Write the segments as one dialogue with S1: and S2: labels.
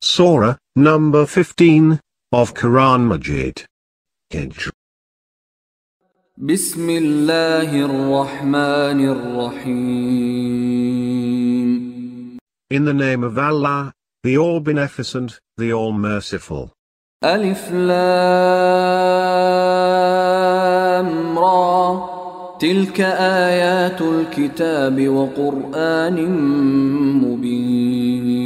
S1: Surah, number 15, of Quran Majeed. Hijr.
S2: Bismillahir-Rahmanir-Rahim.
S1: In the name of Allah, the All-Beneficent, the All-Merciful.
S2: Alif Lam Ra. Tilka ayatul kitabi wa Qur'anin mubin.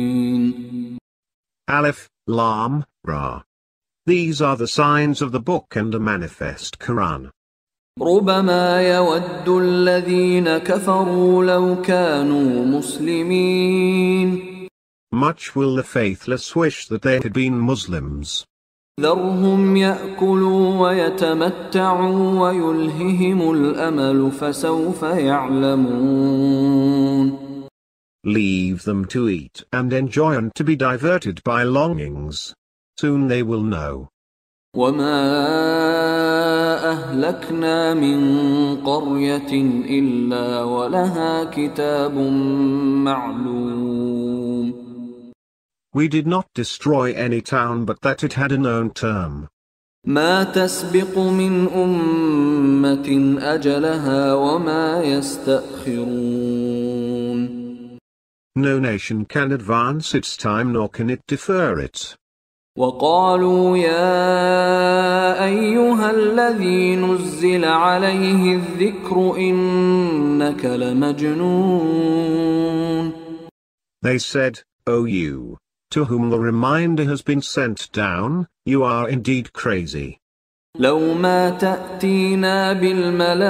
S1: Alif, Lam, Ra. These are the signs of the book and a manifest Quran.
S2: ربما يود الذين كفروا لو كانوا مسلمين.
S1: Much will the faithless wish that they had been Muslims.
S2: ذرهم يأكلوا ويتمتعوا ويلههم الأمل فسوف يعلمون.
S1: Leave them to eat and enjoy and to be diverted by longings. Soon they will know.
S2: وما أهلكنا من قرية إلا ولها كتاب معلوم.
S1: We did not destroy any town but that it had a known term.
S2: ما تسبق من أمة أجلها وما يستأخرون.
S1: No nation can advance its time nor can it defer it.
S2: وقالوا يا أيها الذي نزل عليه الذكر إنك لمجنون.
S1: They said, O you, to whom the reminder has been sent down, you are indeed crazy.
S2: لو ما تأتينا بالملائكة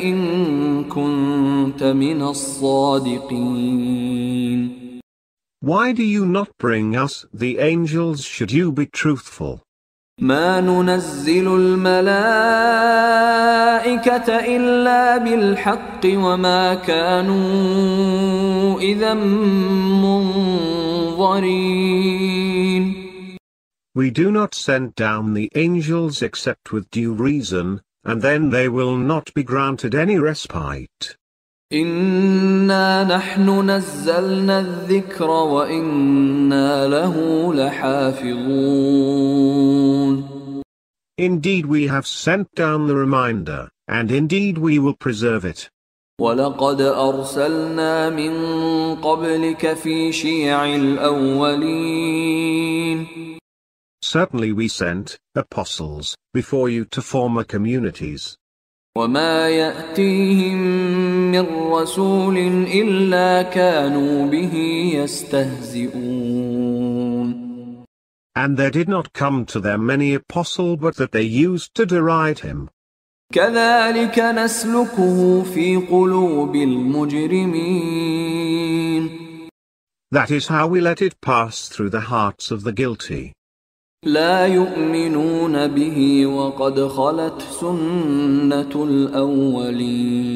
S2: إن كنت من الصادقين.
S1: Why do you not bring us the angels should you be truthful?
S2: ما ننزل الملائكة إلا بالحق وما كانوا إذا منظرين.
S1: We do not send down the angels except with due reason, and then they will not be granted any respite.
S2: إنا نحن نزلنا الذكر وإنا له لحافظون.
S1: Indeed we have sent down the reminder, and indeed we will preserve it.
S2: ولقد أرسلنا من قبلك في شيع الأولين.
S1: Certainly we sent apostles before you to former communities.
S2: وما يأتيهم من رسول إلا كانوا به يستهزئون.
S1: And there did not come to them any apostle but that they used to deride him.
S2: كذلك نسلكه في قلوب المجرمين.
S1: That is how we let it pass through the hearts of the guilty.
S2: لا يؤمنون به وقد خلت سنة الأولين.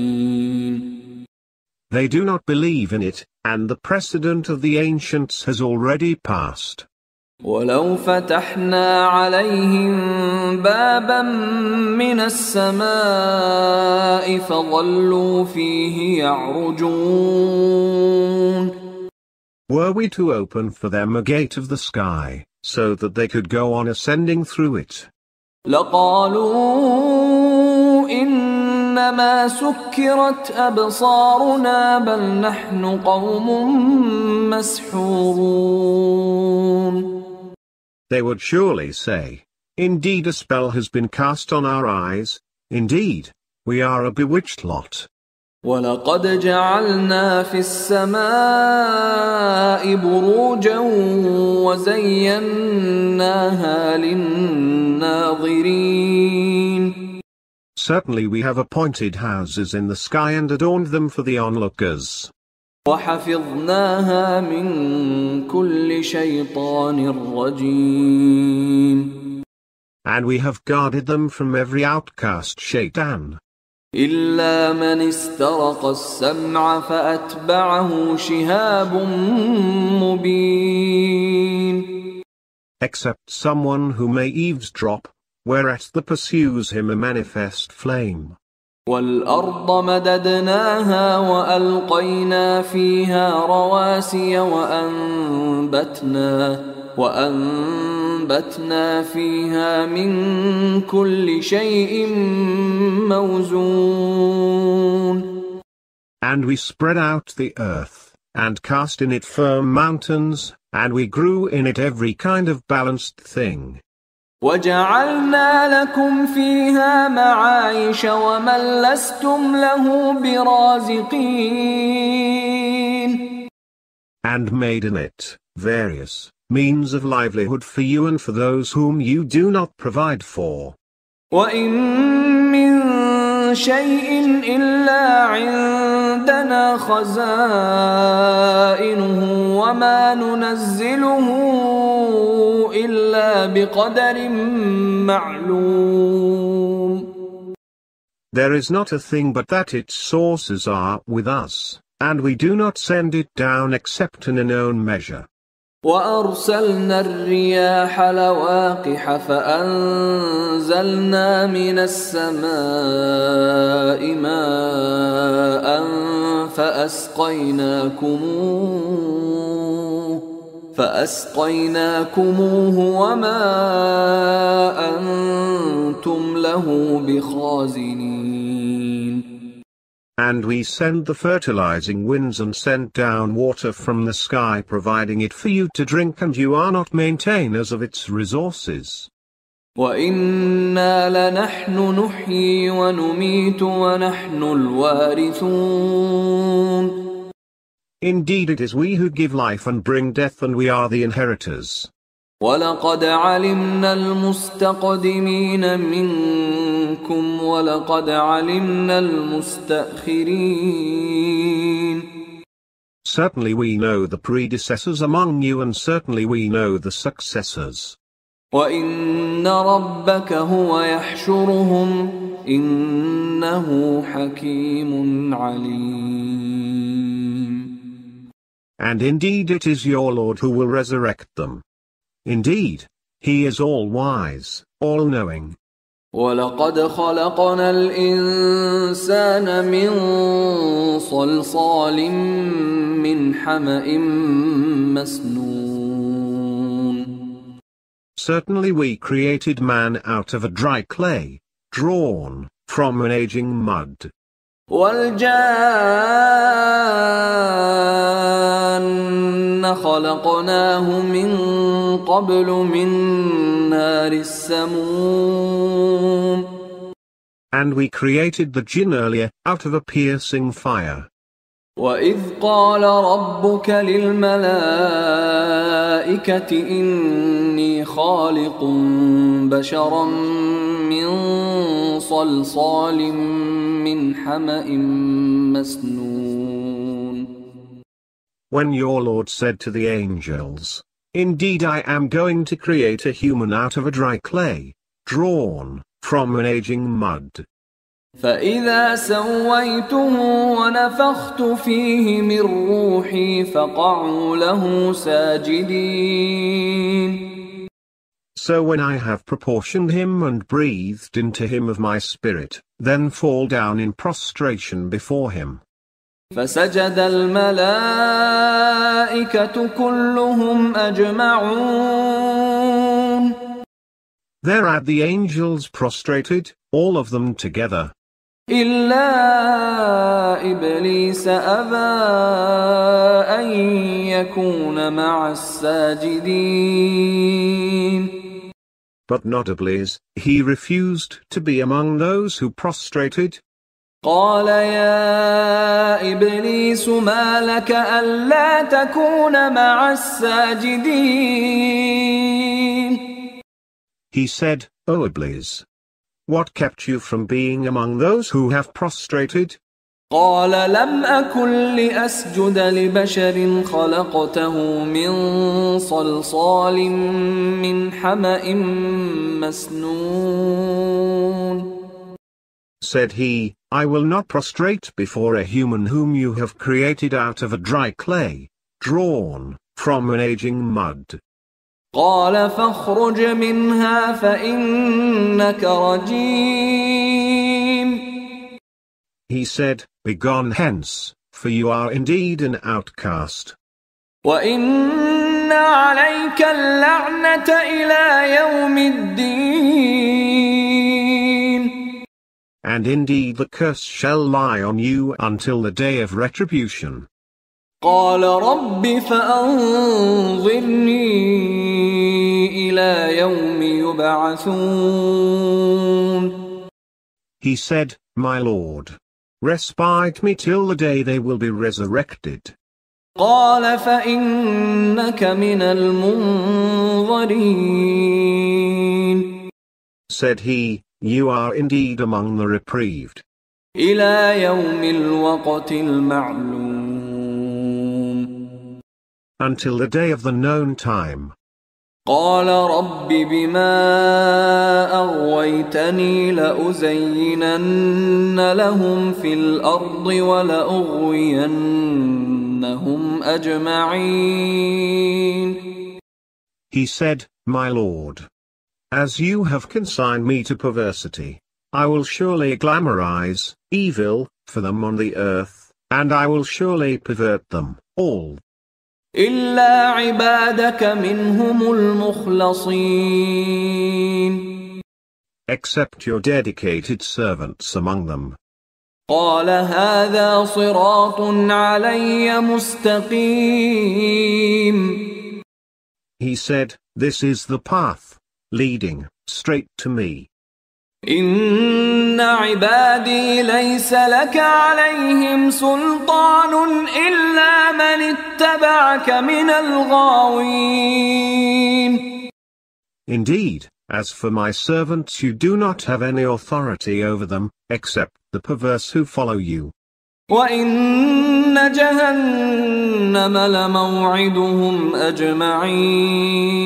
S1: They do not believe in it, and the precedent of the ancients has already passed.
S2: ولو فتحنا عليهم بابا من السماء فظلوا فيه يعرجون.
S1: Were we to open for them a gate of the sky, so that they could go on ascending through it,
S2: لقالوا إنما سكرت أبصارنا بل نحن قوم مسحورون.
S1: they would surely say, indeed a spell has been cast on our eyes, indeed, we are a bewitched lot.
S2: ولقد جعلنا في السماء بروجا وزيناها للناظرين.
S1: Certainly we have appointed houses in the sky and adorned them for the onlookers.
S2: وحفظناها من كل شيطان رجيم.
S1: And we have guarded them from every outcast shaitan.
S2: إلا من استرق السمع فأتبعه شهاب مبين.
S1: Except someone who may eavesdrop, whereat there pursues him a manifest flame.
S2: والأرض مددناها وألقينا فيها رواسي وأنبتنا فيها من كل شيء موزون.
S1: And we spread out the earth, and cast in it firm mountains, and we grew in it every kind of balanced thing.
S2: وَجَعَلْنَا لَكُمْ فِيهَا مَعَايِشَ وَمَن لَّسْتُمْ لَهُ بِرَازِقِينَ.
S1: And made in it various means of livelihood for you and for those whom you do not provide for.
S2: وَإِن مِّن شَيْءٍ إِلَّا عِندَنَا خَزَائِنُهُ وَمَا نُنَزِّلُهُ إِلَّا بِقَدَرٍ مَّعْلُومٍ.
S1: There is not a thing but that its sources are with us, and we do not send it down except in a known measure.
S2: وَأَرْسَلْنَا الرِّيَاحَ لَوَاقِحَ فَأَنزَلْنَا مِنَ السَّمَاءِ مَاءً فَأَسْقَيْنَاكُمُوهُ وَمَا أَنْتُمْ لَهُ بِخَازِنِينَ.
S1: And we send the fertilizing winds and sent down water from the sky providing it for you to drink, and you are not maintainers of its resources.
S2: وَإِنَّا لَنَحْنُ نُحْيِي وَنُمِيتُ وَنَحْنُ الْوَارِثُونَ.
S1: Indeed, it is we who give life and bring death, and we are the inheritors.
S2: وَلَقَدْ عَلِمْنَا الْمُسْتَقْدِمِينَ مِنكُمْ وَلَقَدْ عَلِمْنَا الْمُسْتَأْخِرِينَ.
S1: Certainly we know the predecessors among you, and certainly we know the successors.
S2: وَإِنَّ رَبَّكَ هُوَ يَحْشُرُهُمْ إِنَّهُ حَكِيمٌ عَلِيمٌ.
S1: And indeed it is your Lord who will resurrect them. Indeed, He is all-wise, all-knowing.
S2: وَلَقَدْ خَلَقْنَا الْإِنسَانَ مِنْ صَلْصَالٍ مِّنْ حَمَإٍ مَّسْنُونٍ.
S1: Certainly we created man out of a dry clay, drawn from an aging mud.
S2: وَالْجَانَّ خَلَقْنَاهُ مِنْ قَبْلُ مِنْ نَارِ السَّمُومِ.
S1: And we created the jinn earlier out of a piercing fire.
S2: وَإِذْ قَالَ رَبُّكَ لِلْمَلَائِكَةِ إِنِّي خَالِقٌ بَشَرًا مِّن صَلْصَالٍ مِّنْ حَمَإٍ مَّسْنُونٍ.
S1: When your Lord said to the angels, "Indeed I am going to create a human out of a dry clay, drawn from an aging mud."
S2: فَإِذَا سَوَّيْتُهُ وَنَفَخْتُ فِيهِ مِنْ رُوحِي فَقَعُوا لَهُ سَاجِدِينَ.
S1: So when I have proportioned him and breathed into him of my spirit, then fall down in prostration before him.
S2: فَسَجَدَ الْمَلَائِكَةُ كُلُّهُمْ أَجْمَعُونَ.
S1: Thereat the angels prostrated, all of them together.
S2: إِلَّا إِبْلِيسَ أَبَى أَن يَكُونَ مَعَ السَّاجِدِينَ.
S1: But not Iblis, he refused to be among those who prostrated.
S2: قَالَ يَا إِبْلِيسُ مَا لَكَ أَلَّا تَكُونَ مَعَ السَّاجِدِينَ.
S1: He said, "O Iblis, what kept you from being among those who have prostrated?"
S2: قَالَ لَمْ أَكُنْ لِأَسْجُدَ لِبَشَرٍ خَلَقْتَهُ مِنْ صَلْصَالٍ مِّنْ حَمَإٍ مَّسْنُونٍ.
S1: Said he, "I will not prostrate before a human whom you have created out of a dry clay, drawn from an aging mud."
S2: قَالَ فَاخْرُجْ مِنْهَا فَإِنَّكَ رَجِيمٌ.
S1: He said, Begone hence, for you are indeed an outcast.
S2: وَإِنَّ عَلَيْكَ اللَّعْنَةَ إِلَى يَوْمِ الدِّينِ.
S1: And indeed the curse shall lie on you until the day of retribution.
S2: قَالَ رَبِّ فَأَنظِرْنِي إِلَى يَوْمِ يُبْعَثُونَ.
S1: He said, My Lord, respite me till the day they will be resurrected.
S2: قَالَ فَإِنَّكَ مِنَ الْمُنظَرِينَ.
S1: Said he, You are indeed among the reprieved.
S2: إِلَى يَوْمِ الْوَقْتِ الْمَعْلُومِ.
S1: Until the day of the known time.
S2: قال رب بما أغويتني لأزينن لهم في الأرض ولأغوينهم أجمعين.
S1: He said, My Lord, as you have consigned me to perversity, I will surely glamorize evil for them on the earth, and I will surely pervert them all.
S2: إلا عبادك منهم المخلصين.
S1: Except your dedicated servants among them.
S2: قال هذا صراط علي مستقيم.
S1: He said, This is the path, leading straight to me.
S2: إن عبادي ليس لك عليهم سلطان إلا من اتبعك من الغاوين.
S1: Indeed, as for my servants, you do not have any authority over them, except the perverse who follow you.
S2: وإن جهنم لموعدهم أجمعين.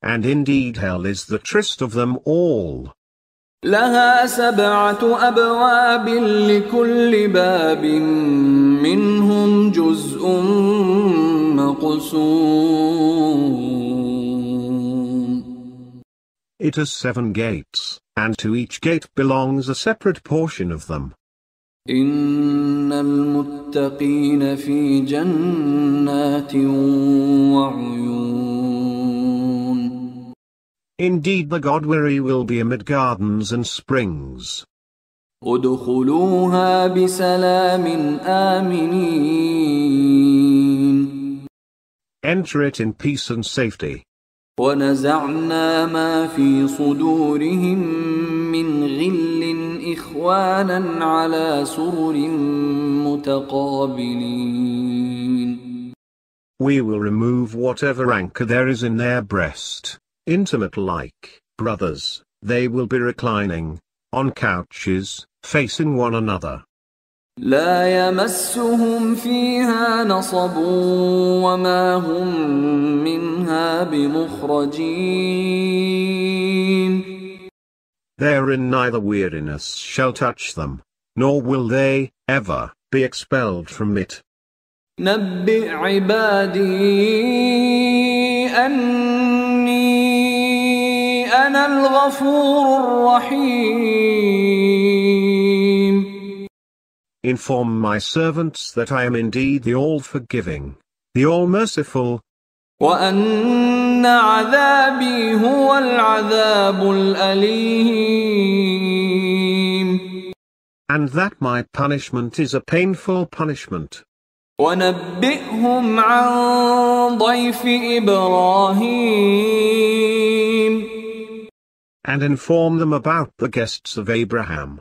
S1: And indeed hell is the tryst of them all.
S2: لها 7 أبواب لكل باب منهم جزء مقسوم.
S1: It has 7 gates, and to each gate belongs a separate portion of them.
S2: إن المتقين في جنات وعيون.
S1: Indeed the God-weary will be amid gardens and springs.
S2: ادخلوها بسلام آمنين.
S1: Enter it in peace and safety.
S2: ونزعنا ما في صدورهم من غل إخوانا على سرر متقابلين.
S1: We will remove whatever rancor there is in their breast. Intimate like brothers, they will be reclining on couches, facing one another.
S2: لا يمسهم فيها نصب وما هم منها بمخرجين.
S1: Therein neither weariness shall touch them, nor will they ever be expelled from it.
S2: نبئ عبادي أني أنا الغفور الرحيم.
S1: Inform my servants that I am indeed the all-forgiving, the all-merciful.
S2: وأن عذابي هو العذاب الأليم.
S1: And that my punishment is a painful punishment.
S2: ونبئهم عن ضيف إبراهيم.
S1: And inform them about the guests of Abraham.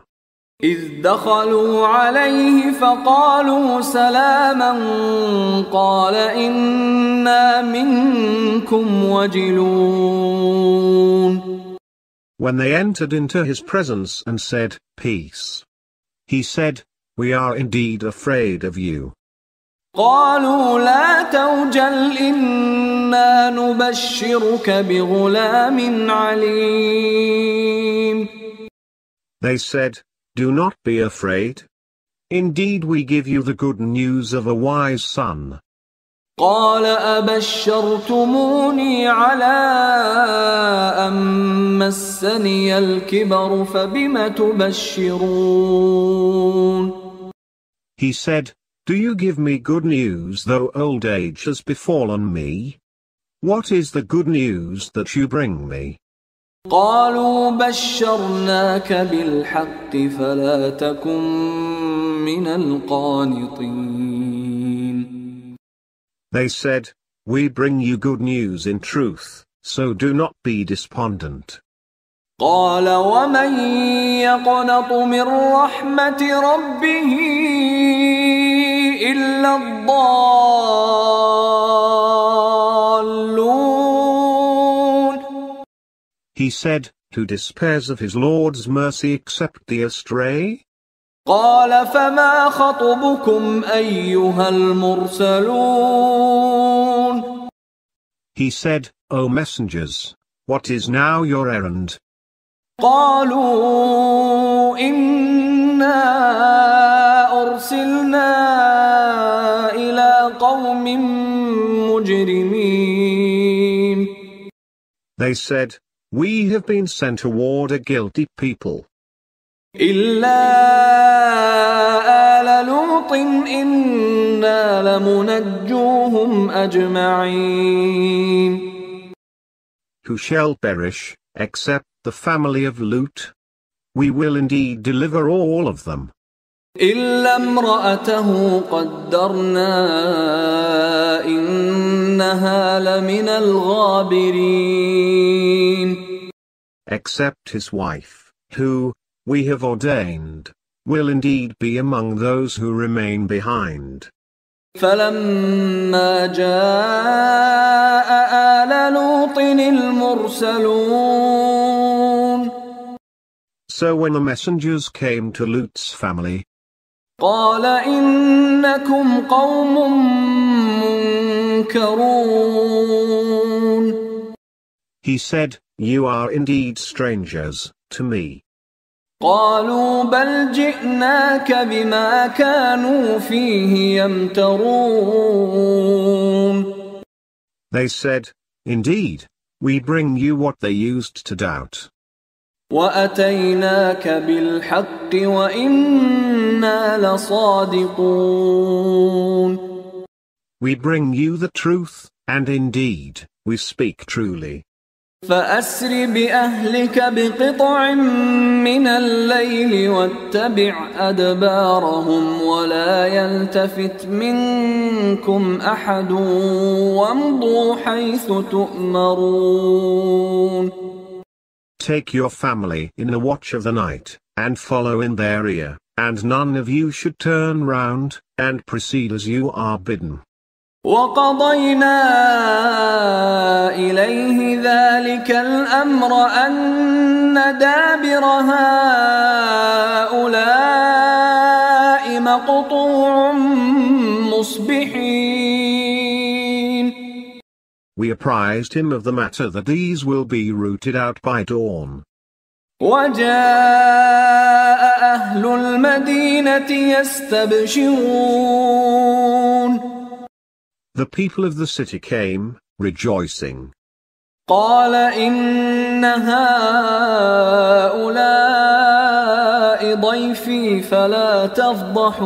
S2: إذ دخلوا عليه فقالوا سلاما قال إنا منكم وجلون.
S1: When they entered into his presence and said, Peace. He said, We are indeed afraid of you.
S2: قالوا لا توجل إنا نبشرك بغلام عليم.
S1: They said, Do not be afraid. Indeed we give you the good news of a wise son.
S2: قال أبشرتموني على أن مسني الكبر فبم تبشرون.
S1: He said, "Do you give me good news though old age has befallen me? What is the good news that you bring me?"
S2: قالوا بشرناك بالحق فلا تكن من القانطين.
S1: They said, "We bring you good news in truth, so do not be despondent."
S2: قال ومن يقنط من رحمة ربه إلا الضالون.
S1: He said, "Who despairs of his Lord's mercy except the astray?"
S2: قال فما خطبكم أيها المرسلون.
S1: He said, "O messengers, what is now your errand?"
S2: قالوا إنا أرسلنا إلى قوم مجرمين.
S1: They said, "We have been sent toward a guilty people.
S2: إلا آل لوط إنا لمنجوهم أجمعين.
S1: Who shall perish, except the family of Lut? We will indeed deliver all of them.
S2: إلا امرأته قدرنا إنها لمن الغابرين.
S1: Except his wife, who, we have ordained, will indeed be among those who remain behind.
S2: فلما جاء آل لوط المرسلون.
S1: So when the messengers came to Lut's family,
S2: قال إنكم قوم منكرون.
S1: he said, "You are indeed strangers to me."
S2: قالوا بل جئناك بما كانوا فيه يمترون.
S1: They said, "Indeed, we bring you what they used to doubt.
S2: وأتيناك بالحق وإنا لصادقون.
S1: We bring you the truth, and indeed, we speak truly.
S2: فأسر بأهلك بقطع من الليل واتبع أدبارهم ولا يلتفت منكم أحد وامضوا حيث تؤمرون.
S1: Take your family in the watch of the night, and follow in their rear, and none of you should turn round, and proceed as you are bidden.
S2: وقضينا إليه ذلك الأمر أن دابر هؤلاء مقطوع مصبحين.
S1: We apprised him of the matter that these will be rooted out by dawn.
S2: وجاء أهل المدينة يستبشرون.
S1: The people of the city came, rejoicing.
S2: قال إن هؤلاء ضيفي فلا تفضحون.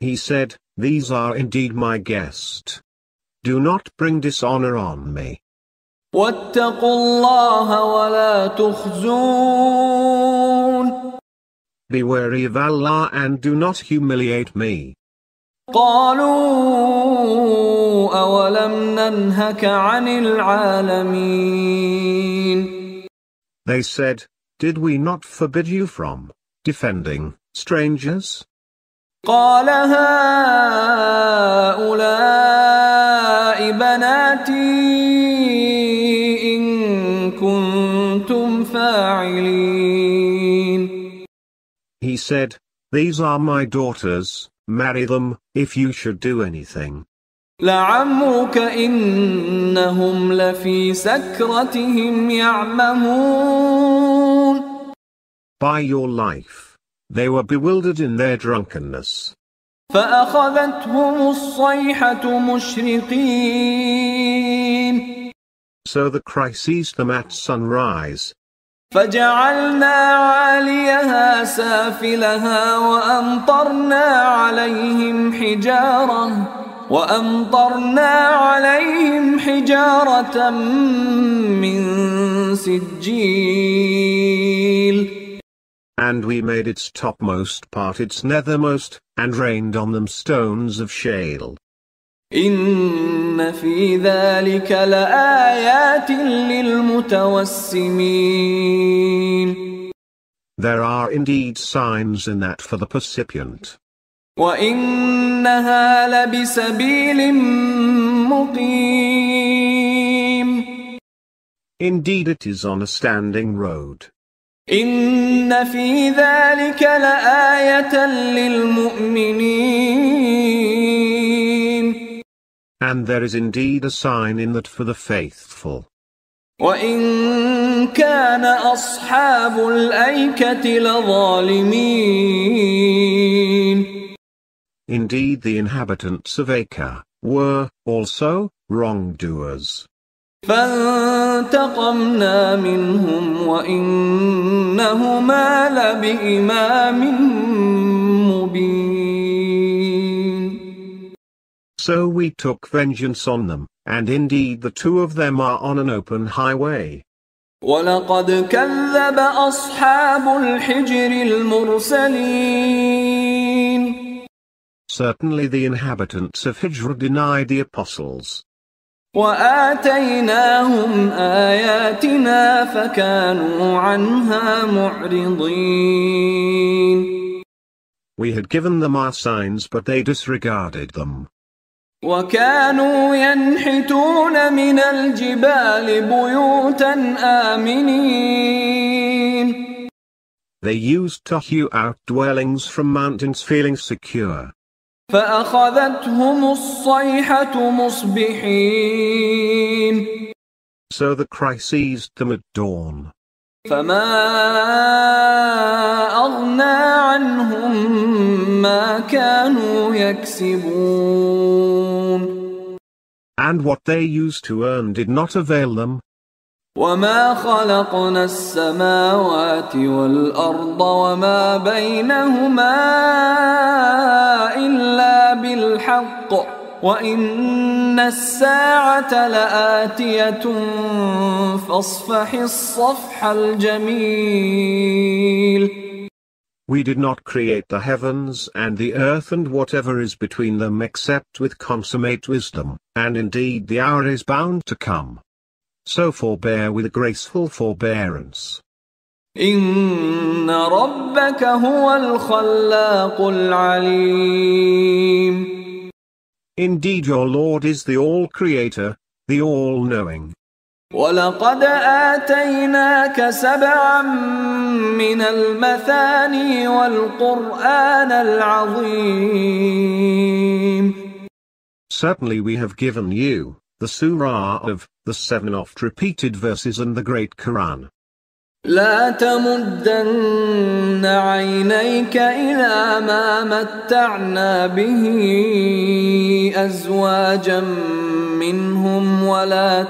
S1: He said, "These are indeed my guests. Do not bring dishonor on me.
S2: واتقوا الله ولا تخزون.
S1: Be wary of Allah and do not humiliate me."
S2: قالوا أولم ننهك عن العالمين.
S1: They said, "Did we not forbid you from defending strangers?"
S2: قال هؤلاء بناتي إن كنتم فاعلين.
S1: He said, "These are my daughters, marry them, if you should do anything."
S2: لعمرك إنهم لفي سكرتهم يعمهون.
S1: By your life, they were bewildered in their drunkenness.
S2: فأخذتهم الصيحة مشرقين.
S1: So the cry seized them at sunrise.
S2: فجعلنا عاليها سافلها وأمطرنا عليهم حجارة من سجيل.
S1: And we made its topmost part its nethermost, and rained on them stones of shale.
S2: إن في ذلك لآيات للمتوسمين.
S1: There are indeed signs in that for the percipient.
S2: وإنها لبسبيل مقيم.
S1: Indeed it is on a standing road.
S2: إن في ذلك لآية للمؤمنين.
S1: And there is indeed a sign in that for the faithful.
S2: وإن كان أصحاب الأيكة لظالمين.
S1: Indeed the inhabitants of Acre were also wrongdoers.
S2: فانتقمنا منهم وإنهما لبإمام مبين.
S1: So we took vengeance on them, and indeed the two of them are on an open highway.
S2: وَلَقَدْ كَذَّبَ أَصْحَابُ الْحِجْرِ الْمُرْسَلِينَ.
S1: Certainly the inhabitants of Hijr denied the apostles.
S2: وَآتَيْنَاهُمْ آيَاتِنَا فَكَانُوا عَنْهَا مُعْرِضِينَ.
S1: We had given them our signs but they disregarded them.
S2: وَكَانُوا يَنْحِتُونَ مِنَ الْجِبَالِ بُيُوتًا آمِنِينَ.
S1: They used to hew out dwellings from mountains feeling secure.
S2: فأخذتهم الصيحة مصبحين.
S1: So the cry seized them at dawn.
S2: فما أغنى عنهم ما كانوا يكسبون.
S1: And what they used to earn did not avail them.
S2: وما خلقنا السماوات والأرض وما بينهما إلا بالحق وإن الساعة لآتية فاصفح الصفح الجميل.
S1: We did not create the heavens and the earth and whatever is between them except with consummate wisdom, and indeed the hour is bound to come. So forbear with a graceful forbearance.
S2: إن ربك هو الخلاق العليم.
S1: Indeed your Lord is the All-Creator, the All-Knowing.
S2: وَلَقَدْ آتَيْنَاكَ سَبْعًا مِنَ الْمَثَانِي وَالْقُرْآنَ الْعَظِيمِ.
S1: Certainly we have given you the Surah of the 7 oft-repeated verses and the great Quran.
S2: لا تمدن عينيك إلى ما متعنا به أزواجا منهم ولا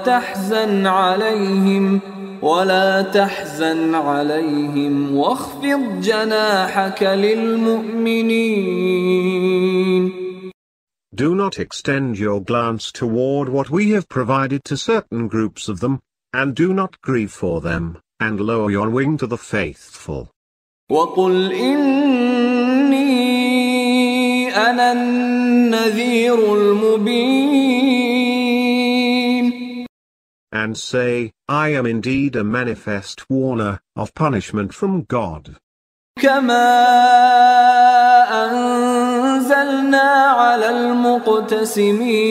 S2: تحزن عليهم واخفض جناحك للمؤمنين.
S1: Do not extend your glance toward what we have provided to certain groups of them, and do not grieve for them, and lower your wing to the faithful.
S2: وَقُلْ إِنِّي أَنَا النَّذِيرُ الْمُبِينُ.
S1: And say, I am indeed a manifest warner of punishment from God.
S2: كَمَا أَنزَلْنَا عَلَى الْمُقْتَسِمِينَ.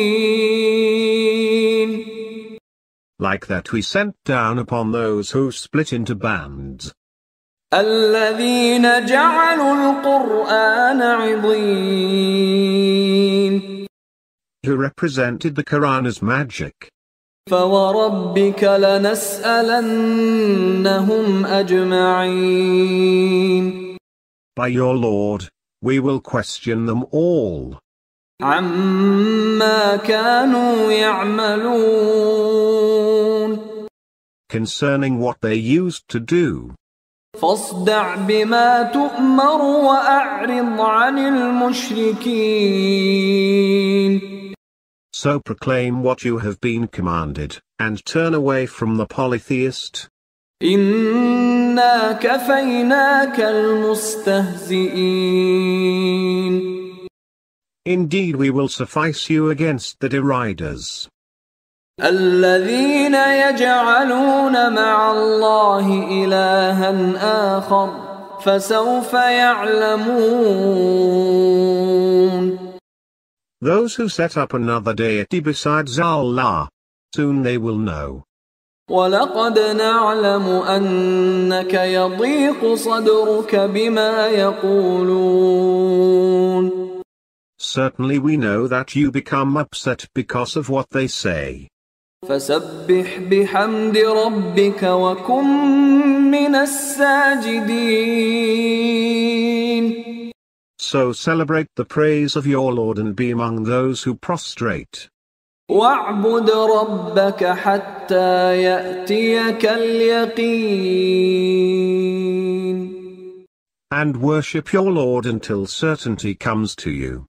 S1: Like that we sent down upon those who split into bands.
S2: الَّذِينَ جَعَلُوا الْقُرْآنَ عِضِينَ.
S1: Who represented the Quran as magic.
S2: فَوَرَبِّكَ لَنَسْأَلَنَّهُمْ أَجْمَعِينَ.
S1: By your Lord, We will question them all
S2: عما كانوا يعملون
S1: concerning what they used to do.
S2: فاصدع بما تؤمر وأعرض عن المشركين.
S1: So proclaim what you have been commanded, and turn away from the polytheist.
S2: إنا كفيناك المستهزئين.
S1: Indeed we will suffice you against the deriders.
S2: الذين يجعلون مع الله إلها آخر فسوف يعلمون.
S1: Those who set up another deity besides Allah, soon they will know.
S2: ولقد نعلم أنك يضيق صدرك بما يقولون.
S1: Certainly we know that you become upset because of what they say.
S2: فسبح بحمد ربك وكن من الساجدين.
S1: So celebrate the praise of your Lord and be among those who prostrate.
S2: واعبد ربك حتى يأتيك اليقين.
S1: And worship your Lord until certainty comes to you.